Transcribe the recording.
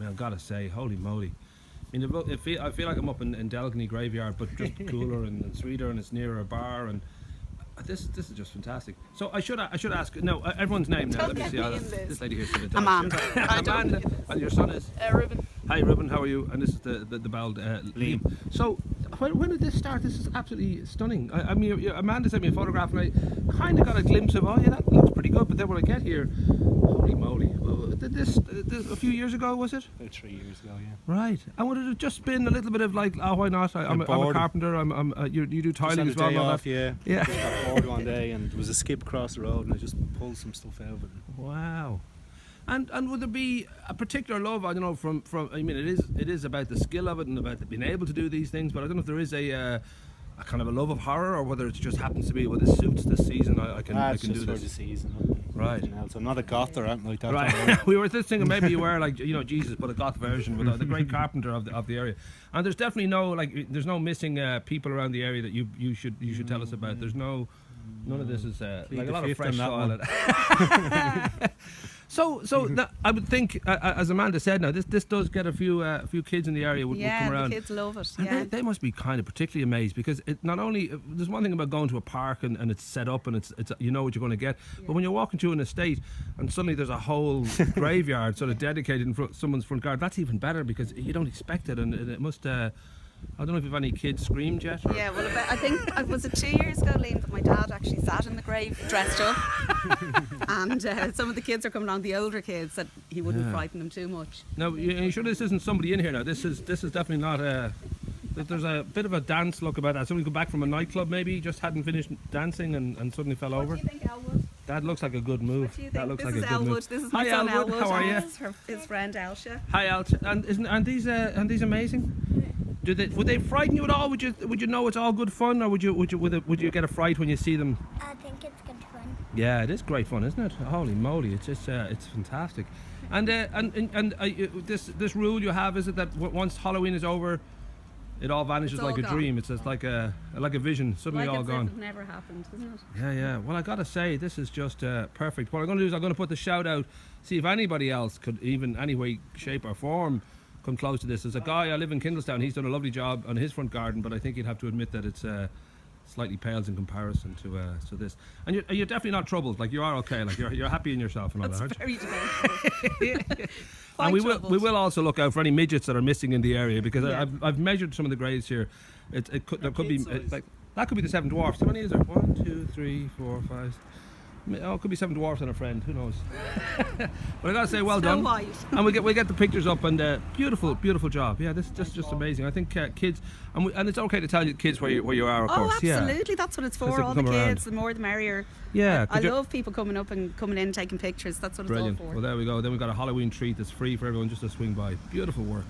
mean, I've got to say, holy moly. I mean, I feel like I'm up in Delgany Graveyard, but just cooler and sweeter, and it's nearer a bar, and this is just fantastic. So I should ask, no, everyone's name now. Let me see. This lady here should have Amanda. Amanda. And your son is? Ruben. Hi, Ruben. How are you? And this is the bald Liam. So when did this start? This is absolutely stunning. I mean, Amanda sent me a photograph, and I kind of got a glimpse of, oh yeah, that looks pretty good. But then when I get here, holy moly! Did this a few years ago, was it? About 3 years ago, yeah. Right. And would it have just been a little bit of like, oh, why not? I'm a carpenter. You do tiling as well. Off, yeah. Yeah. Just got bored one day, and there was a skip across the road, and I just pulled some stuff out of it. Wow. And would there be a particular love? I don't know. From I mean, it is about the skill of it and about being able to do these things. But I don't know if there is a kind of a love of horror, or whether it just happens to be, well, this suits this season. I can do this. For the season. Right. Else. I'm not a goth or anything like that. Right. We were just thinking maybe you were like, you know, Jesus, but a goth version, with the great carpenter of the area. And there's definitely there's no missing people around the area that you should tell us about. There's none of this is like a lot of fresh soil. So I would think, as Amanda said, now this does get a few kids in the area would come around. Yeah, the kids love it. And Yeah. they must be kind of particularly amazed, because it not only, there's one thing about going to a park and it's set up and it's you know what you're going to get, but when you're walking through an estate and suddenly there's a whole graveyard sort of dedicated in someone's front garden, that's even better, because you don't expect it, and it must. I don't know if you've any kids screamed yet. Or? Yeah, well, I think was it 2 years ago, Liam, that my dad actually sat in the grave dressed up, and some of the kids are coming on, the older kids, that he wouldn't frighten them too much. Now, you sure this isn't somebody in here now? This is definitely not a. There's a bit of a dance look about that. Somebody come back from a nightclub, maybe just hadn't finished dancing and suddenly fell over. What do you think, Elwood? That looks like a good move. What do you think? That looks this like is a good Elwood. move. This is my Hi, son Elwood. How are you? His friend Elsha. Hi, Elsa. And these amazing? Would they frighten you at all? Would you know it's all good fun, or would you get a fright when you see them? I think it's good fun. Yeah, it is great fun, isn't it? Holy moly, it's just it's fantastic. And this rule you have, is it that once Halloween is over, it all vanishes It's all like a gone. dream? It's just like a vision, suddenly Like all it's gone. It never happened, isn't it? Yeah. Well, I gotta say, this is just perfect. What I'm gonna do is I'm gonna put the shout out, see if anybody else could, even any way, shape or form, come close to this. There's a guy, I live in Kindlestown, he's done a lovely job on his front garden, but I think you'd have to admit that it's slightly pales in comparison to this. And you're definitely not troubled, like you are okay, like you're happy in yourself and all that, aren't you? Very debatable. And we will also look out for any midgets that are missing in the area, because I've measured some of the graves here. There could be like that could be the 7 dwarfs. How many is there? 1, 2, 3, 4, 5. Oh, it could be 7 dwarfs and a friend. Who knows? But I gotta say, well done. White. And we get the pictures up, and beautiful job. Yeah, this is just amazing. I think kids, and it's okay to tell you kids where you are, of course. Absolutely. That's what it's for. they All can the come around. kids, the more the merrier. Yeah, I love people coming up and coming in, taking pictures. That's what Brilliant. it's all for. Well, there we go. Then we've got a Halloween treat that's free for everyone just to swing by. Beautiful work.